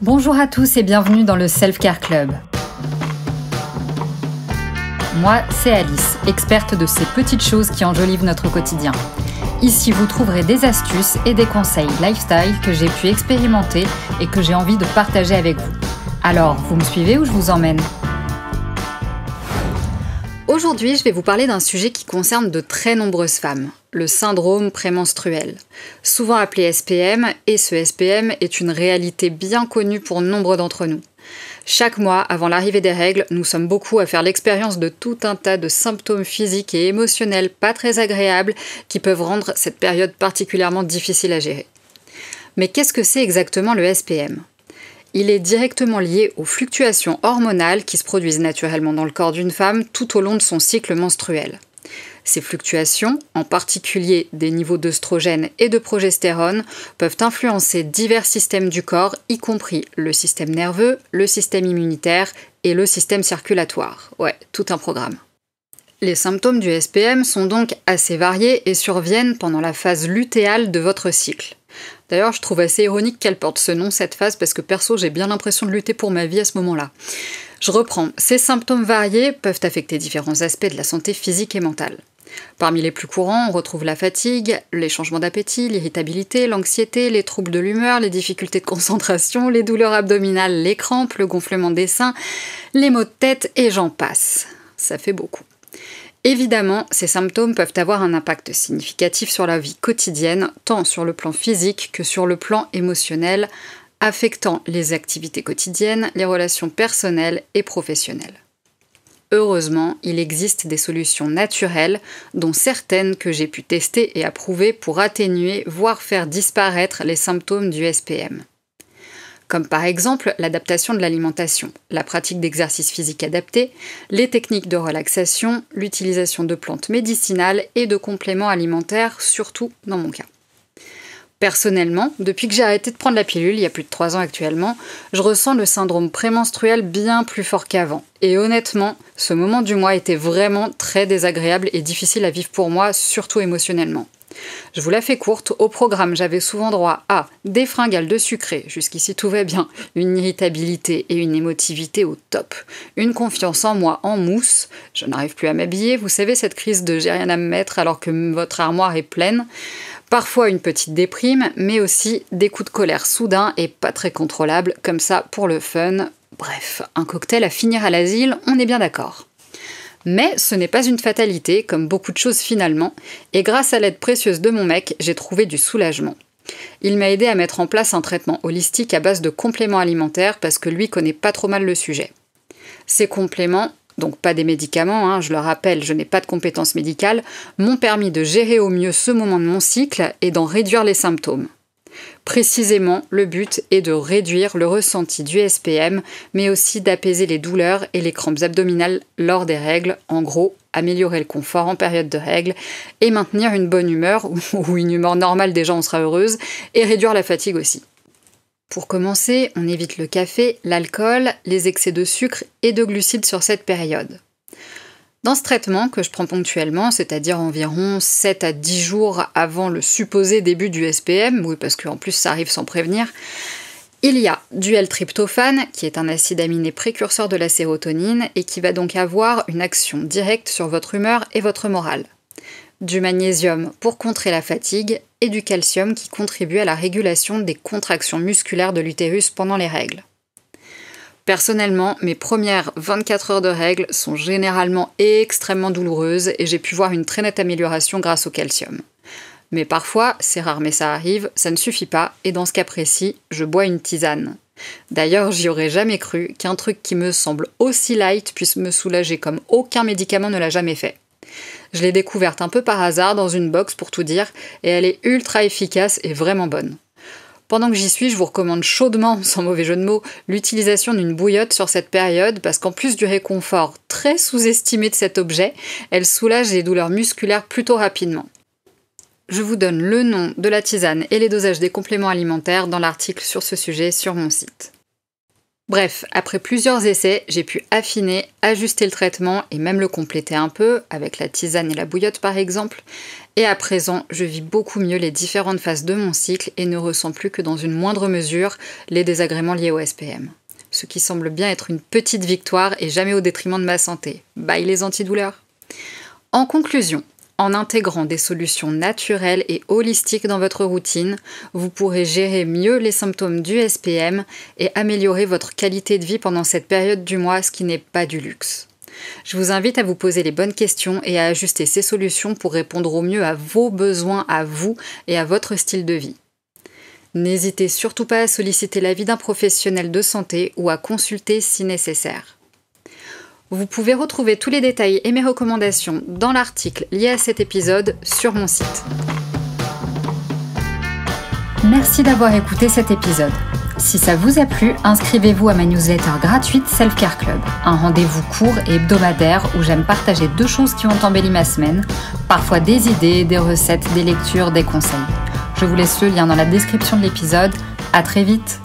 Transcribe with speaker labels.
Speaker 1: Bonjour à tous et bienvenue dans le Self Care Club. Moi, c'est Alice, experte de ces petites choses qui enjolivent notre quotidien. Ici, vous trouverez des astuces et des conseils lifestyle que j'ai pu expérimenter et que j'ai envie de partager avec vous. Alors, vous me suivez ou je vous emmène ? Aujourd'hui, je vais vous parler d'un sujet qui concerne de très nombreuses femmes, le syndrome prémenstruel. Souvent appelé SPM, et ce SPM est une réalité bien connue pour nombre d'entre nous. Chaque mois, avant l'arrivée des règles, nous sommes beaucoup à faire l'expérience de tout un tas de symptômes physiques et émotionnels pas très agréables qui peuvent rendre cette période particulièrement difficile à gérer. Mais qu'est-ce que c'est exactement le SPM ? Il est directement lié aux fluctuations hormonales qui se produisent naturellement dans le corps d'une femme tout au long de son cycle menstruel. Ces fluctuations, en particulier des niveaux d'œstrogène et de progestérone, peuvent influencer divers systèmes du corps, y compris le système nerveux, le système immunitaire et le système circulatoire. Ouais, tout un programme. Les symptômes du SPM sont donc assez variés et surviennent pendant la phase lutéale de votre cycle. D'ailleurs, je trouve assez ironique qu'elle porte ce nom, cette phase, parce que perso, j'ai bien l'impression de lutter pour ma vie à ce moment-là. Je reprends. Ces symptômes variés peuvent affecter différents aspects de la santé physique et mentale. Parmi les plus courants, on retrouve la fatigue, les changements d'appétit, l'irritabilité, l'anxiété, les troubles de l'humeur, les difficultés de concentration, les douleurs abdominales, les crampes, le gonflement des seins, les maux de tête et j'en passe. Ça fait beaucoup. Évidemment, ces symptômes peuvent avoir un impact significatif sur la vie quotidienne, tant sur le plan physique que sur le plan émotionnel, affectant les activités quotidiennes, les relations personnelles et professionnelles. Heureusement, il existe des solutions naturelles, dont certaines que j'ai pu tester et approuver pour atténuer, voire faire disparaître les symptômes du SPM. Comme par exemple l'adaptation de l'alimentation, la pratique d'exercices physiques adaptés, les techniques de relaxation, l'utilisation de plantes médicinales et de compléments alimentaires, surtout dans mon cas. Personnellement, depuis que j'ai arrêté de prendre la pilule, il y a plus de 3 ans actuellement, je ressens le syndrome prémenstruel bien plus fort qu'avant. Et honnêtement, ce moment du mois était vraiment très désagréable et difficile à vivre pour moi, surtout émotionnellement. Je vous la fais courte, au programme j'avais souvent droit à des fringales de sucré, jusqu'ici tout va bien, une irritabilité et une émotivité au top, une confiance en moi en mousse, je n'arrive plus à m'habiller, vous savez cette crise de j'ai rien à me mettre alors que votre armoire est pleine, parfois une petite déprime, mais aussi des coups de colère soudains et pas très contrôlables, comme ça pour le fun, bref, un cocktail à finir à l'asile, on est bien d'accord. Mais ce n'est pas une fatalité, comme beaucoup de choses finalement, et grâce à l'aide précieuse de mon mec, j'ai trouvé du soulagement. Il m'a aidé à mettre en place un traitement holistique à base de compléments alimentaires parce que lui connaît pas trop mal le sujet. Ces compléments, donc pas des médicaments, je le rappelle, je n'ai pas de compétences médicales, m'ont permis de gérer au mieux ce moment de mon cycle et d'en réduire les symptômes. Précisément, le but est de réduire le ressenti du SPM, mais aussi d'apaiser les douleurs et les crampes abdominales lors des règles, en gros, améliorer le confort en période de règles, et maintenir une bonne humeur, ou une humeur normale déjà on sera heureuse, et réduire la fatigue aussi. Pour commencer, on évite le café, l'alcool, les excès de sucre et de glucides sur cette période. Dans ce traitement que je prends ponctuellement, c'est-à-dire environ 7 à 10 jours avant le supposé début du SPM, oui parce qu'en plus ça arrive sans prévenir, il y a du L-tryptophane, qui est un acide aminé précurseur de la sérotonine et qui va donc avoir une action directe sur votre humeur et votre morale. Du magnésium pour contrer la fatigue et du calcium qui contribue à la régulation des contractions musculaires de l'utérus pendant les règles. Personnellement, mes premières 24 heures de règles sont généralement extrêmement douloureuses et j'ai pu voir une très nette amélioration grâce au calcium. Mais parfois, c'est rare mais ça arrive, ça ne suffit pas et dans ce cas précis, je bois une tisane. D'ailleurs, j'y aurais jamais cru qu'un truc qui me semble aussi light puisse me soulager comme aucun médicament ne l'a jamais fait. Je l'ai découverte un peu par hasard dans une box pour tout dire et elle est ultra efficace et vraiment bonne. Pendant que j'y suis, je vous recommande chaudement, sans mauvais jeu de mots, l'utilisation d'une bouillotte sur cette période parce qu'en plus du réconfort très sous-estimé de cet objet, elle soulage les douleurs musculaires plutôt rapidement. Je vous donne le nom de la tisane et les dosages des compléments alimentaires dans l'article sur ce sujet sur mon site. Bref, après plusieurs essais, j'ai pu affiner, ajuster le traitement et même le compléter un peu, avec la tisane et la bouillotte par exemple. Et à présent, je vis beaucoup mieux les différentes phases de mon cycle et ne ressens plus que dans une moindre mesure les désagréments liés au SPM. Ce qui semble bien être une petite victoire et jamais au détriment de ma santé. Bye les antidouleurs! En conclusion, en intégrant des solutions naturelles et holistiques dans votre routine, vous pourrez gérer mieux les symptômes du SPM et améliorer votre qualité de vie pendant cette période du mois, ce qui n'est pas du luxe. Je vous invite à vous poser les bonnes questions et à ajuster ces solutions pour répondre au mieux à vos besoins, à vous et à votre style de vie. N'hésitez surtout pas à solliciter l'avis d'un professionnel de santé ou à consulter si nécessaire. Vous pouvez retrouver tous les détails et mes recommandations dans l'article lié à cet épisode sur mon site. Merci d'avoir écouté cet épisode. Si ça vous a plu, inscrivez-vous à ma newsletter gratuite Self Care Club, un rendez-vous court et hebdomadaire où j'aime partager 2 choses qui ont embelli ma semaine, parfois des idées, des recettes, des lectures, des conseils. Je vous laisse le lien dans la description de l'épisode. À très vite!